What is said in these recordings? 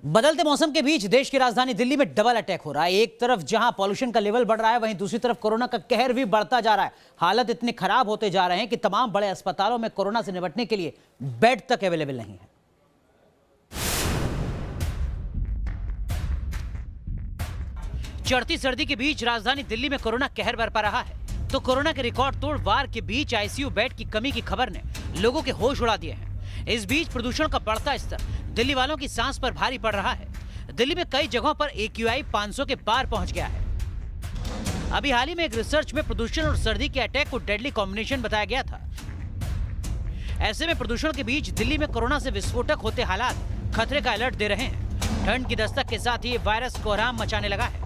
बदलते मौसम के बीच देश की राजधानी दिल्ली में डबल अटैक हो रहा है। एक तरफ जहां पॉल्यूशन का लेवल बढ़ रहा है, वहीं दूसरी तरफ कोरोना का कहर भी बढ़ता जा रहा है। हालत इतने खराब होते जा रहे हैं कि तमाम बड़े अस्पतालों में कोरोना से निपटने के लिए बेड तक अवेलेबल नहीं है। चढ़ती सर्दी के बीच राजधानी दिल्ली में कोरोना कहर बरपा रहा है, तो कोरोना के रिकॉर्ड तोड़ वार के बीच आईसीयू बेड की कमी की खबर ने लोगों के होश उड़ा दिए हैं। इस बीच प्रदूषण का बढ़ता स्तर दिल्ली वालों की सांस पर भारी पड़ रहा है। दिल्ली में कई जगहों पर AQI 500 के पार पहुंच गया है। अभी हाल ही में एक रिसर्च में प्रदूषण और सर्दी के अटैक को डेडली कॉम्बिनेशन बताया गया था। ऐसे में प्रदूषण के बीच दिल्ली में कोरोना से विस्फोटक होते हालात खतरे का अलर्ट दे रहे हैं। ठंड की दस्तक के साथ ही वायरस कोहराम मचाने लगा है।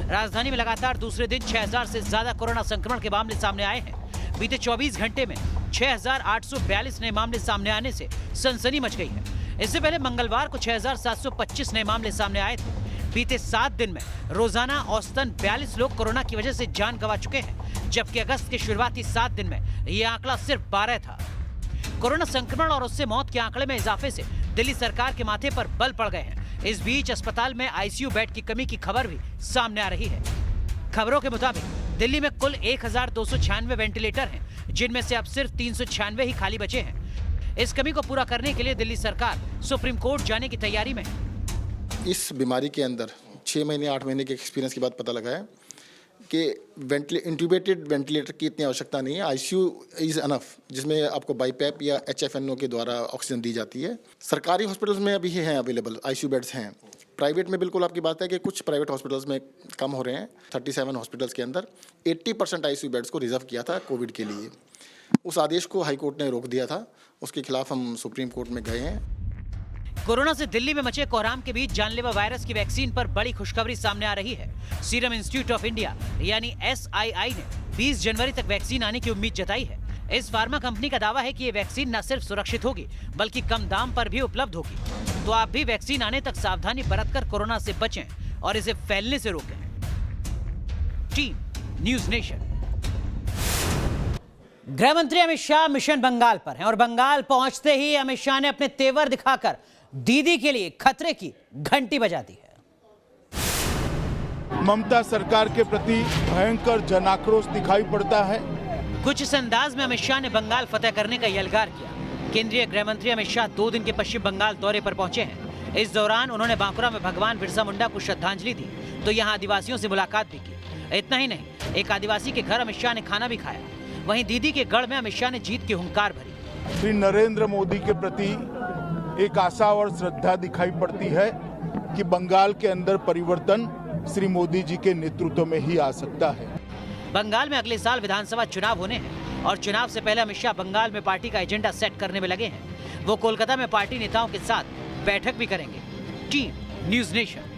राजधानी में लगातार दूसरे दिन 6000 से ज्यादा कोरोना संक्रमण के मामले सामने आए हैं। बीते 24 घंटे में 6842 नए मामले सामने आने से सनसनी मच गई है। इससे पहले मंगलवार को 6725 नए मामले सामने आए थे। बीते 7 दिन में रोजाना औसतन 42 लोग कोरोना की वजह से जान गंवा चुके हैं, जबकि अगस्त के शुरुआती 7 दिन में यह आंकड़ा सिर्फ 12 था। कोरोना संक्रमण और उससे मौत के आंकड़े में इजाफे से दिल्ली सरकार के माथे पर बल पड़ गए हैं। इस बीच अस्पताल में आईसीयू बेड की कमी की खबर भी सामने आ रही है। खबरों के मुताबिक दिल्ली में कुल 1296 वेंटिलेटर हैं, जिनमें से अब सिर्फ 396 ही खाली बचे हैं। इस कमी को पूरा करने के लिए दिल्ली सरकार सुप्रीम कोर्ट जाने की तैयारी में है। इस बीमारी के अंदर 6 महीने 8 महीने के एक्सपीरियंस के बाद पता लगा है कि इंट्यूबेटेड वेंटिलेटर की इतनी आवश्यकता नहीं है। आईसीयू इज़ अनफ, जिसमें आपको बाईपैप या HFNO के द्वारा ऑक्सीजन दी जाती है। सरकारी हॉस्पिटल्स में अभी हैं अवेलेबल आईसीयू बेड्स हैं। प्राइवेट में बिल्कुल आपकी बात है कि कुछ प्राइवेट हॉस्पिटल्स में कम हो रहे हैं। 37 हॉस्पिटल्स के अंदर 80% आईसीयू बेड्स को रिजर्व किया था कोविड के लिए। उस आदेश को हाई कोर्ट ने रोक दिया था। उसके खिलाफ हम सुप्रीम कोर्ट में गए हैं। कोरोना से दिल्ली में मचे कोहराम के बीच जानलेवा वायरस की वैक्सीन पर बड़ी खुशखबरी सामने आ रही है। सीरम इंस्टीट्यूट ऑफ इंडिया यानी SII ने 20 जनवरी तक वैक्सीन आने की उम्मीद जताई है। इस फार्मा कंपनी का दावा है कि ये वैक्सीन न सिर्फ सुरक्षित होगी, बल्कि कम दाम पर भी उपलब्ध होगी। तो आप भी वैक्सीन आने तक सावधानी बरतकर कोरोना से बचें और इसे फैलने से रोकें। Team news nation. गृह मंत्री अमित शाह मिशन बंगाल पर हैं और बंगाल पहुंचते ही अमित शाह ने अपने तेवर दिखाकर दीदी के लिए खतरे की घंटी बजा दी है। ममता सरकार के प्रति भयंकर जनाक्रोश दिखाई पड़ता है। कुछ इस अंदाज में अमित शाह ने बंगाल फतेह करने का यलगार किया। केंद्रीय गृह मंत्री अमित शाह 2 दिन के पश्चिम बंगाल दौरे पर पहुंचे हैं। इस दौरान उन्होंने बांकुरा में भगवान बिरसा मुंडा को श्रद्धांजलि दी, तो यहाँ आदिवासियों से मुलाकात भी की। इतना ही नहीं, एक आदिवासी के घर अमित शाह ने खाना भी खाया। वहीं दीदी के गढ़ में अमित शाह ने जीत की हुंकार भरी। श्री नरेंद्र मोदी के प्रति एक आशा और श्रद्धा दिखाई पड़ती है कि बंगाल के अंदर परिवर्तन श्री मोदी जी के नेतृत्व में ही आ सकता है। बंगाल में अगले साल विधानसभा चुनाव होने हैं और चुनाव से पहले अमित शाह बंगाल में पार्टी का एजेंडा सेट करने में लगे हैं। वो कोलकाता में पार्टी नेताओं के साथ बैठक भी करेंगे। Team news nation.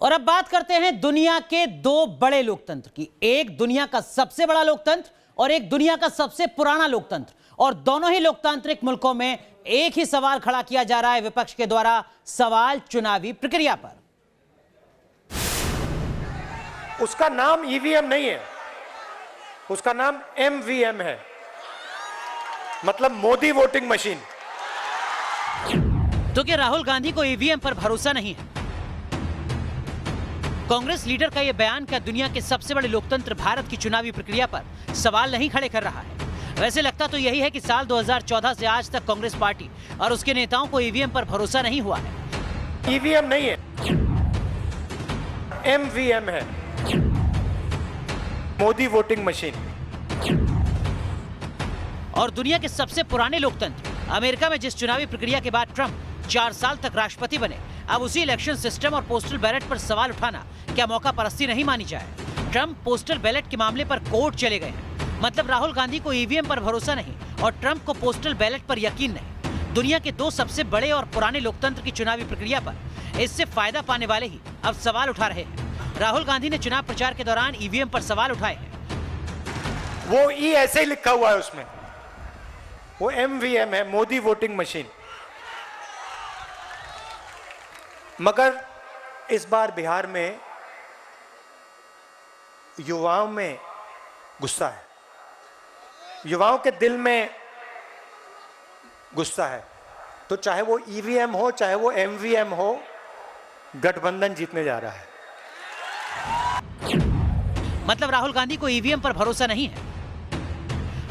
और अब बात करते हैं दुनिया के 2 बड़े लोकतंत्र की। एक दुनिया का सबसे बड़ा लोकतंत्र और एक दुनिया का सबसे पुराना लोकतंत्र। और दोनों ही लोकतांत्रिक मुल्कों में एक ही सवाल खड़ा किया जा रहा है विपक्ष के द्वारा। सवाल चुनावी प्रक्रिया पर। उसका नाम EVM नहीं है, उसका नाम MVM है, मतलब मोदी वोटिंग मशीन। तो क्या राहुल गांधी को EVM पर भरोसा नहीं है? कांग्रेस लीडर का यह बयान क्या दुनिया के सबसे बड़े लोकतंत्र भारत की चुनावी प्रक्रिया पर सवाल नहीं खड़े कर रहा है? वैसे लगता तो यही है कि साल 2014 से आज तक कांग्रेस पार्टी और उसके नेताओं को EVM पर भरोसा नहीं हुआ है। EVM नहीं है, MVM है, मोदी वोटिंग मशीन। और दुनिया के सबसे पुराने लोकतंत्र अमेरिका में जिस चुनावी प्रक्रिया के बाद ट्रंप 4 साल तक राष्ट्रपति बने, अब उसी इलेक्शन सिस्टम और पोस्टल बैलेट पर सवाल उठाना क्या मौका परस्ती नहीं मानी जाए? ट्रंप पोस्टल बैलेट के मामले पर कोर्ट चले गए हैं। मतलब राहुल गांधी को EVM पर भरोसा नहीं और ट्रंप को पोस्टल बैलेट पर यकीन नहीं। दुनिया के 2 सबसे बड़े और पुराने लोकतंत्र की चुनावी प्रक्रिया पर इससे फायदा पाने वाले ही अब सवाल उठा रहे हैं। राहुल गांधी ने चुनाव प्रचार के दौरान EVM पर सवाल उठाए हैं। वो E ऐसे ही लिखा हुआ है उसमें, वो MVM है, मोदी वोटिंग मशीन। मगर इस बार बिहार में युवाओं में गुस्सा है, युवाओं के दिल में गुस्सा है। तो चाहे वो ईवीएम हो, चाहे वो एमवीएम हो, गठबंधन जीतने जा रहा है। मतलब राहुल गांधी को ईवीएम पर भरोसा नहीं है।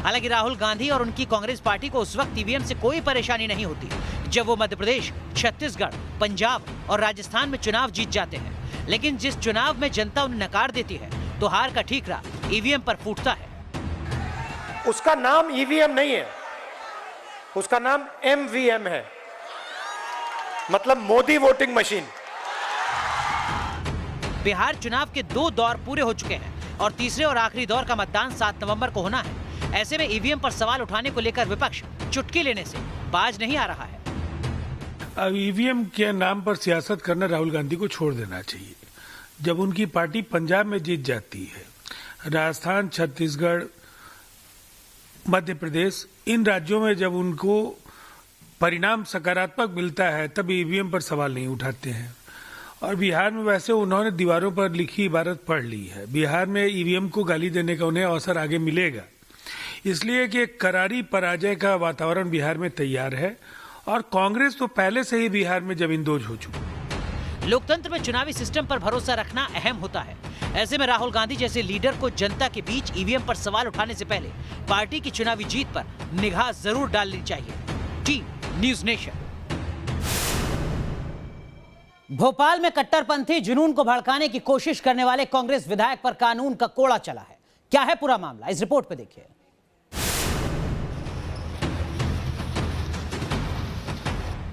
हालांकि राहुल गांधी और उनकी कांग्रेस पार्टी को उस वक्त ईवीएम से कोई परेशानी नहीं होती जब वो मध्य प्रदेश, छत्तीसगढ़, पंजाब और राजस्थान में चुनाव जीत जाते हैं। लेकिन जिस चुनाव में जनता उन्हें नकार देती है तो हार का ठीकरा ईवीएम पर फूटता है। उसका नाम ईवीएम नहीं है, उसका नाम एमवीएम है, मतलब मोदी वोटिंग मशीन। बिहार चुनाव के 2 दौर पूरे हो चुके हैं और तीसरे और आखिरी दौर का मतदान 7 नवंबर को होना है। ऐसे में ईवीएम पर सवाल उठाने को लेकर विपक्ष चुटकी लेने से बाज नहीं आ रहा है। अब ईवीएम के नाम पर सियासत करना राहुल गांधी को छोड़ देना चाहिए। जब उनकी पार्टी पंजाब में जीत जाती है, राजस्थान, छत्तीसगढ़, मध्य प्रदेश, इन राज्यों में जब उनको परिणाम सकारात्मक मिलता है तब ईवीएम पर सवाल नहीं उठाते हैं। और बिहार में वैसे उन्होंने दीवारों पर लिखी इबारत पढ़ ली है। बिहार में ईवीएम को गाली देने का उन्हें अवसर आगे मिलेगा, इसलिए कि करारी पराजय का वातावरण बिहार में तैयार है और कांग्रेस तो पहले से ही बिहार में जमींदोज हो चुकी। लोकतंत्र में चुनावी सिस्टम पर भरोसा रखना अहम होता है। ऐसे में राहुल गांधी जैसे लीडर को जनता के बीच ईवीएम पर सवाल उठाने से पहले पार्टी की चुनावी जीत पर निगाह जरूर डालनी चाहिए। Team news nation. भोपाल में कट्टरपंथी जुनून को भड़काने की कोशिश करने वाले कांग्रेस विधायक पर कानून का कोड़ा चला है। क्या है पूरा मामला, इस रिपोर्ट पे देखिए।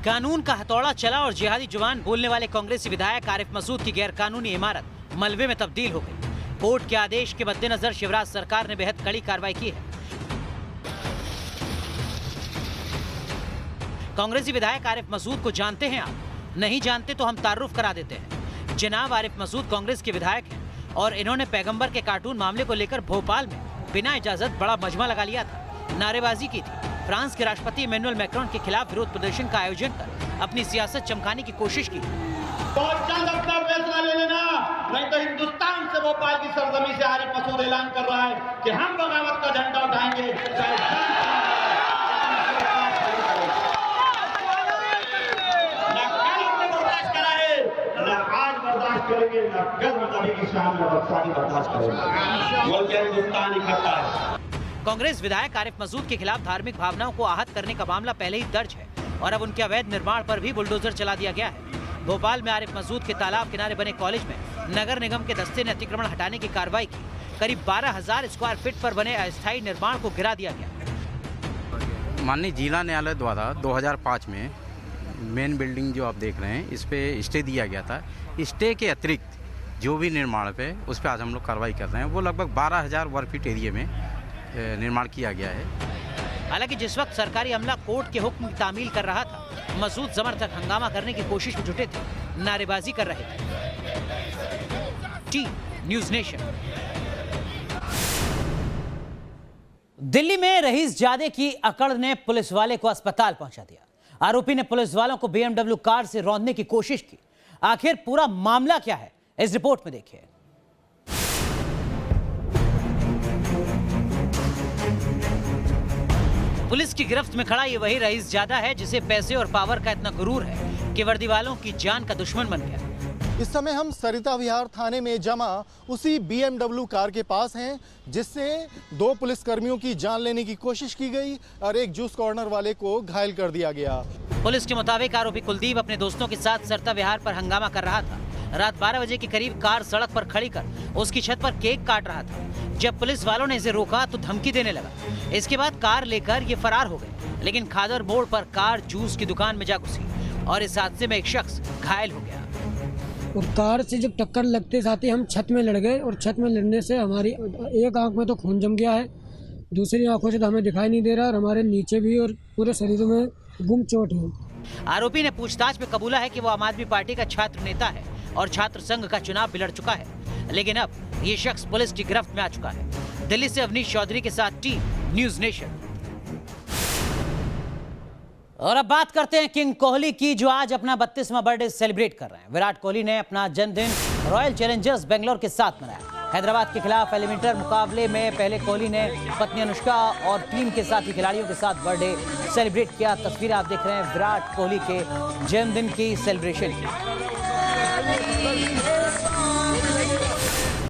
कानून का हथौड़ा चला और जिहादी जुबान बोलने वाले कांग्रेसी विधायक आरिफ मसूद की गैरकानूनी इमारत मलबे में तब्दील हो गई। कोर्ट के आदेश के मद्देनजर शिवराज सरकार ने बेहद कड़ी कार्रवाई की है। कांग्रेसी विधायक आरिफ मसूद को जानते हैं आप? नहीं जानते तो हम तारुफ करा देते हैं। जनाब आरिफ मसूद कांग्रेस के विधायक हैं और इन्होंने पैगंबर के कार्टून मामले को लेकर भोपाल में बिना इजाजत बड़ा मजमा लगा लिया था, नारेबाजी की थी, फ्रांस के राष्ट्रपति इमैनुअल मैक्रोन के खिलाफ विरोध प्रदर्शन का आयोजन कर अपनी सियासत चमकाने की कोशिश की। बहुत जल्द अपना फैसला ले लेना, नहीं तो हिंदुस्तान से भोपाल की सरजमी से आरिफ मसूद ऐलान कर रहा है कि हम बगावत का झंडा उठाएंगे। करेंगे ना कल की शाम में बर्दाश्त करेंगे। बोल के हिंदुस्तान इकट्ठा है। कांग्रेस विधायक आरिफ मसूद के खिलाफ धार्मिक भावनाओं को आहत करने का मामला पहले ही दर्ज है और अब उनके अवैध निर्माण पर भी बुलडोजर चला दिया गया है। भोपाल में आरिफ मसूद के तालाब किनारे बने कॉलेज में नगर निगम के दस्ते ने अतिक्रमण हटाने की कार्रवाई की। करीब 12,000 स्क्वायर फीट पर बने अस्थायी निर्माण को गिरा दिया गया। माननीय जिला न्यायालय द्वारा 2005 में मेन बिल्डिंग जो आप देख रहे हैं इस पे स्टे दिया गया था। स्टे के अतिरिक्त जो भी निर्माण पे उस पर आज हम लोग कार्रवाई कर रहे हैं। वो लगभग 12,000 वर्ग फीट एरिया में निर्माण किया गया है। हालांकि जिस वक्त सरकारी अमला कोर्ट के हुक्म की तामील कर रहा था, मसूद समर्थक हंगामा करने की कोशिश में जुटे थे, नारेबाजी कर रहे थे। Team news nation. दिल्ली में रईसजादे की अकड़ ने पुलिस वाले को अस्पताल पहुंचा दिया। आरोपी ने पुलिस वालों को BMW कार से रौंदने की कोशिश की। आखिर पूरा मामला क्या है, इस रिपोर्ट में देखिए। पुलिस की गिरफ्त में खड़ा ये वही रईसजादा है जिसे पैसे और पावर का इतना गुरूर है कि वर्दी वालों की जान का दुश्मन बन गया। इस समय हम सरिता विहार थाने में जमा उसी BMW कार के पास हैं जिससे 2 पुलिसकर्मियों की जान लेने की कोशिश की गई और एक जूस कॉर्नर वाले को घायल कर दिया गया। पुलिस के मुताबिक आरोपी कुलदीप अपने दोस्तों के साथ सरिता विहार पर हंगामा कर रहा था। रात 12 बजे के करीब कार सड़क पर खड़ी कर उसकी छत पर केक काट रहा था। जब पुलिस वालों ने इसे रोका तो धमकी देने लगा। इसके बाद कार लेकर ये फरार हो गए, लेकिन खादर मोड़ पर कार जूस की दुकान में जा घुसी और इस हादसे में एक शख्स घायल हो गया। और कार से जब टक्कर लगते साथ ही हम छत में लड़ गए और छत में लड़ने से हमारी एक आंख में तो खून जम गया है, दूसरी आंखों से तो हमें दिखाई नहीं दे रहा और हमारे नीचे भी और पूरे शरीर में गुम चोट है। आरोपी ने पूछताछ में कबूला है कि वो आम आदमी पार्टी का छात्र नेता है और छात्र संघ का चुनाव भी लड़ चुका है, लेकिन अब ये शख्स पुलिस की गिरफ्त में आ चुका है। दिल्ली से अवनीश चौधरी के साथ टीम न्यूज़ नेशन। और अब बात करते हैं किंग कोहली की, जो आज अपना 32वां बर्थडे सेलिब्रेट कर रहे हैं। विराट कोहली ने अपना जन्मदिन रॉयल चैलेंजर्स बेंगलोर के साथ मनाया। हैदराबाद के खिलाफ एलिमिनेटर मुकाबले में पहले कोहली ने पत्नी अनुष्का और टीम के साथी खिलाड़ियों के साथ बर्थडे सेलिब्रेट किया। तस्वीरें आप देख रहे हैं विराट कोहली के जन्मदिन की सेलिब्रेशन की।